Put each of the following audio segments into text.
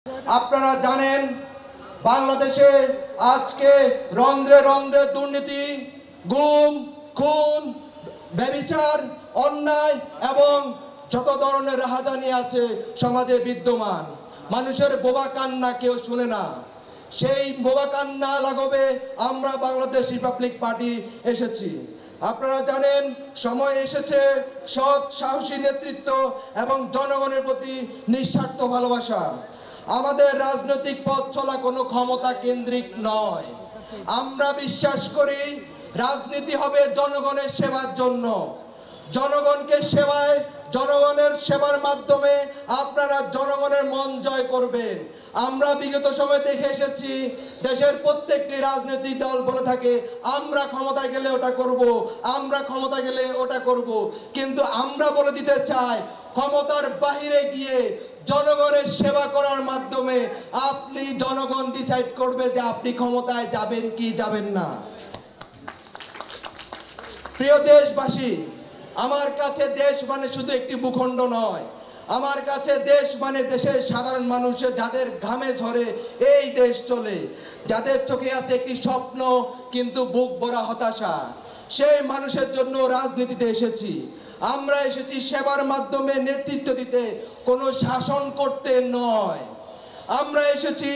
আপনারা জানেন বাংলাদেশে আজকে রন্ধ্রে রন্ধ্রে দুর্নীতি, গুম, খুন, ব্যভিচার, অন্যায় এবং যত ধরনের রাহাজানি আছে সমাজে বিদ্যমান। মানুষের বোবা কান্না কেউ শুনে না। সেই বোবা কান্না লাঘবে আমরা বাংলাদেশ রিপাবলিক পার্টি এসেছি। আপনারা জানেন সময় এসেছে সৎ সাহসী নেতৃত্ব এবং জনগণের প্রতি নিঃস্বার্থ ভালোবাসা। আমাদের রাজনৈতিক পথ চলা কোনো ক্ষমতা কেন্দ্রিক নয়। আমরা বিশ্বাস করি রাজনীতি হবে জনগণের সেবার জন্য। জনগণকে সেবায়, জনগণের সেবার মাধ্যমে আপনারা জনগণের মন জয় করবেন। আমরা বিগত সময় দেখে এসেছি দেশের প্রত্যেকটি রাজনৈতিক দল বলে থাকে আমরা ক্ষমতায় গেলে ওটা করব, আমরা ক্ষমতায় গেলে ওটা করব। কিন্তু আমরা বলে দিতে চাই ক্ষমতার বাহিরে গিয়ে জনগণের সেবা করার মাধ্যমে আপনি জনগণ ডিসাইড করবে যে আপনি ক্ষমতায় যাবেন কি যাবেন না। প্রিয় দেশবাসী, আমার কাছে দেশ মানে শুধু একটি ভূখণ্ড নয়। আমার কাছে দেশ মানে দেশের সাধারণ মানুষের যাদের ঘামে ঝরে এই দেশ চলে, যাদের চোখে আছে একটি স্বপ্ন কিন্তু বুক ভরা হতাশা, সেই মানুষের জন্য রাজনীতিতে এসেছি। আমরা এসেছি সেবার মাধ্যমে নেতৃত্ব দিতে, কোনো শাসন করতে নয়। আমরা এসেছি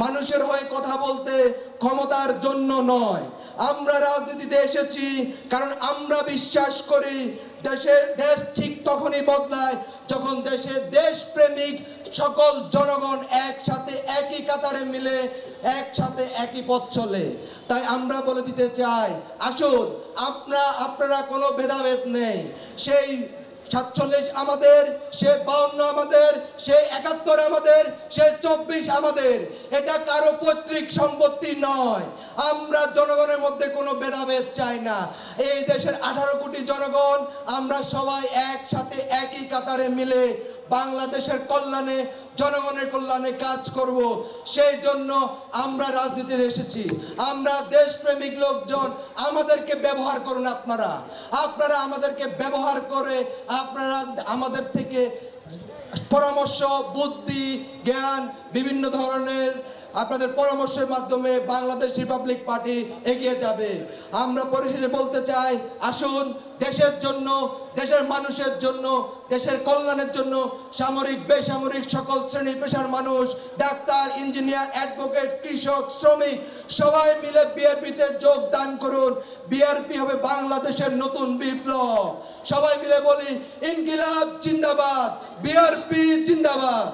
মানুষের হয়ে কথা বলতে, ক্ষমতার জন্য নয়। আমরা রাজনীতিতে এসেছি কারণ আমরা বিশ্বাস করি দেশ ঠিক তখনই বদলায় যখন দেশে দেশপ্রেমিক সকল জনগণ একসাথে একই কাতারে মিলে একসাথে একই পথ চলে। তাই আমরা বলে দিতে চাই আসুন, আপনারা কোনো ভেদাভেদ নেই। সেই 47 আমাদের, সে 52 আমাদের, সে 71 আমাদের, সে 24 আমাদের। এটা কারো পৈতৃক সম্পত্তি নয়। আমরা জনগণের মধ্যে কোনো ভেদাভেদ চাই না। এই দেশের 18 কোটি জনগণ আমরা সবাই একসাথে একই কাতারে মিলে বাংলাদেশের কল্যাণে, জনগণের কল্যাণে কাজ করব। সেই জন্য আমরা রাজনীতিতে এসেছি। আমরা দেশপ্রেমিক লোকজন, আমাদেরকে ব্যবহার করুন। আপনারা আমাদেরকে ব্যবহার করে আপনারা আমাদের থেকে পরামর্শ, বুদ্ধি, জ্ঞান, বিভিন্ন ধরনের আপনাদের পরামর্শের মাধ্যমে বাংলাদেশ রিপাবলিক পার্টি এগিয়ে যাবে। আমরা পরিশেষে বলতে চাই আসুন, দেশের জন্য, দেশের মানুষের জন্য, দেশের কল্যাণের জন্য সামরিক বেসামরিক সকল শ্রেণী পেশার মানুষ, ডাক্তার, ইঞ্জিনিয়ার, অ্যাডভোকেট, কৃষক, শ্রমিক সবাই মিলে বিআরপিতে যোগদান করুন। বিআরপি হবে বাংলাদেশের নতুন বিপ্লব। সবাই মিলে বলি ইনকিলাব জিন্দাবাদ, বিআরপি জিন্দাবাদ।